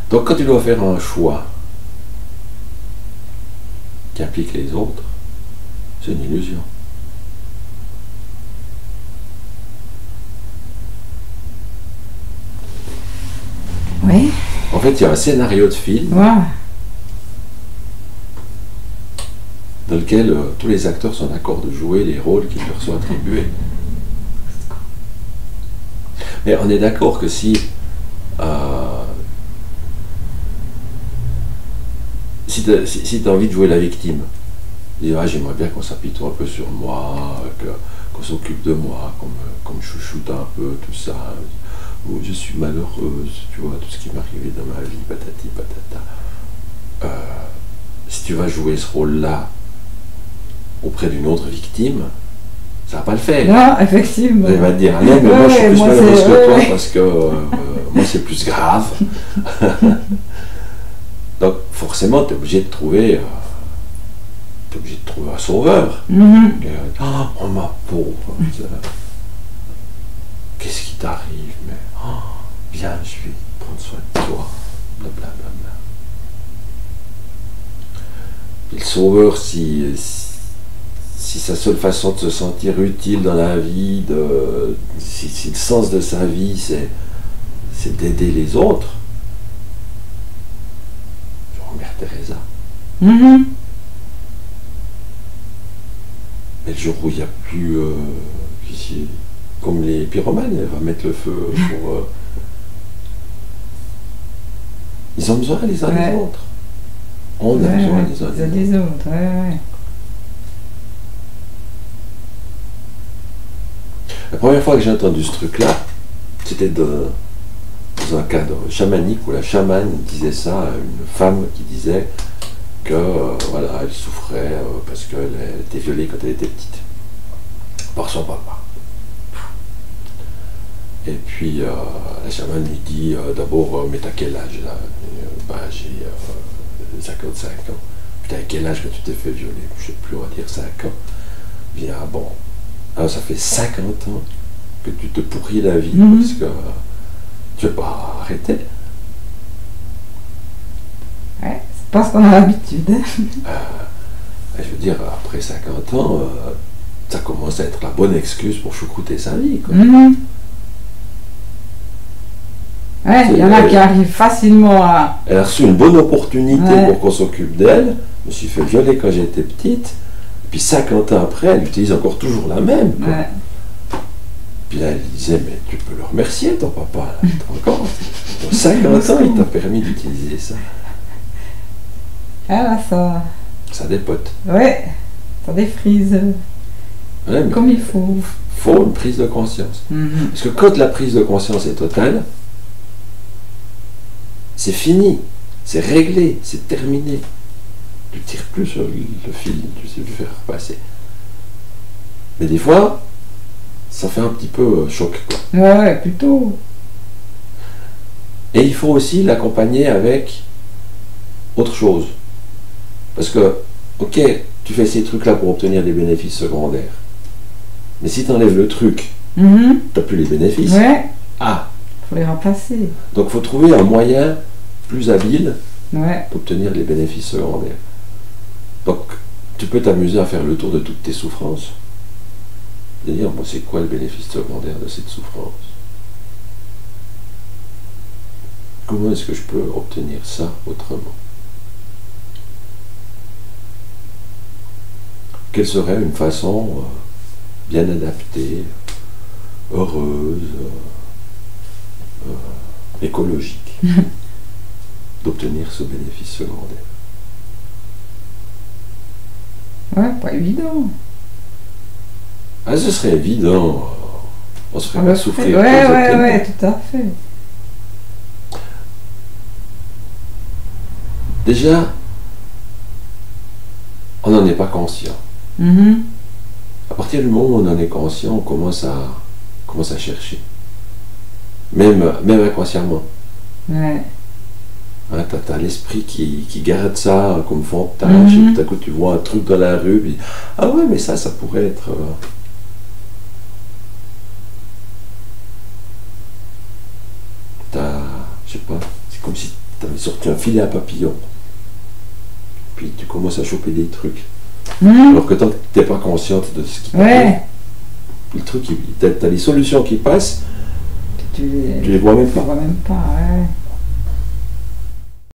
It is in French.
Donc quand tu dois faire un choix qui implique les autres, c'est une illusion. Oui. En fait, il y a un scénario de film Ouais. dans lequel tous les acteurs sont d'accord de jouer les rôles qui leur sont attribués. Mais on est d'accord que si tu as envie de jouer la victime, dis ah, j'aimerais bien qu'on s'apitoie un peu sur moi, qu'on s'occupe de moi, qu'on me chouchoute un peu, tout ça. Oh, je suis malheureuse, tu vois, tout ce qui m'est arrivé dans ma vie, patati patata. Si tu vas jouer ce rôle-là auprès d'une autre victime, ça va pas le faire. Non, effectivement. Elle va te dire, ah non, mais moi je suis plus malheureuse que toi parce que moi c'est plus grave. Donc forcément, tu es obligé de trouver un sauveur. Oh ma pauvre, qu'est-ce qui t'arrive? Mais viens, je vais prendre soin de toi. Blablabla. Et le sauveur, si sa seule façon de se sentir utile dans la vie, si le sens de sa vie c'est d'aider les autres, genre Mère Teresa. Mais le jour où il n'y a plus, comme les pyromanes, elle va mettre le feu pour... Ils ont besoin les uns des autres. On a besoin les uns des autres. La première fois que j'ai entendu ce truc-là, c'était dans un cadre chamanique où la chamane disait ça à une femme qui disait que voilà, elle souffrait parce qu'elle était violée quand elle était petite par son papa. Et puis la chamane lui dit d'abord, mais t'as quel âge là? J'ai 55 ans. Putain, à quel âge que tu t'es fait violer? Je sais plus, on va dire 5 ans. Bien, bon. Alors ça fait 50 ans que tu te pourris la vie parce que tu ne veux pas arrêter. Ouais, c'est parce qu'on a l'habitude. Je veux dire, après 50 ans, ça commence à être la bonne excuse pour choucrouter sa vie, quoi. Ouais, il y en a qui arrivent facilement à... Elle a reçu une bonne opportunité pour qu'on s'occupe d'elle. Je me suis fait violer quand j'étais petite. Puis 50 ans après, elle utilise encore toujours la même, quoi. Puis là, elle disait, mais tu peux le remercier, ton papa, là, tu te rends compte? Donc 50 ans, il t'a permis d'utiliser ça. Ah là, ça... Ça dépote. Ouais, ça défrise. Ouais, comme il faut. Faut une prise de conscience. Parce que quand la prise de conscience est totale, c'est fini, c'est réglé, c'est terminé. Tu tires plus sur le fil, tu sais le faire passer. Mais des fois, ça fait un petit peu choc, quoi. Ouais, plutôt. Et il faut aussi l'accompagner avec autre chose. Parce que, ok, tu fais ces trucs-là pour obtenir des bénéfices secondaires. Mais si tu enlèves le truc, tu n'as plus les bénéfices. Ouais. Ah. Faut les remplacer. Donc il faut trouver un moyen plus habile Ouais. d'obtenir les bénéfices secondaires. Donc tu peux t'amuser à faire le tour de toutes tes souffrances. Et dire, moi, c'est quoi le bénéfice secondaire de cette souffrance? Comment est-ce que je peux obtenir ça autrement? Quelle serait une façon bien adaptée, heureuse, écologique d'obtenir ce bénéfice secondaire? Ouais, pas évident. Ah, ce serait évident. On se ferait pas souffrir. Ouais, tout à fait. Déjà, on n'en est pas conscient. À partir du moment où on en est conscient, on commence à chercher. Même inconsciemment. Ouais. Hein, t'as l'esprit qui garde ça comme fond de tâche, et tout à coup tu vois un truc dans la rue, puis ah ouais, mais ça pourrait être... je sais pas, c'est comme si tu avais sorti un filet à papillon. Puis tu commences à choper des trucs. Alors que tant que tu n'es pas consciente de ce qui t'arrive, le truc, tu as les solutions qui passent, tu les vois même pas. Tu les vois même pas, ouais.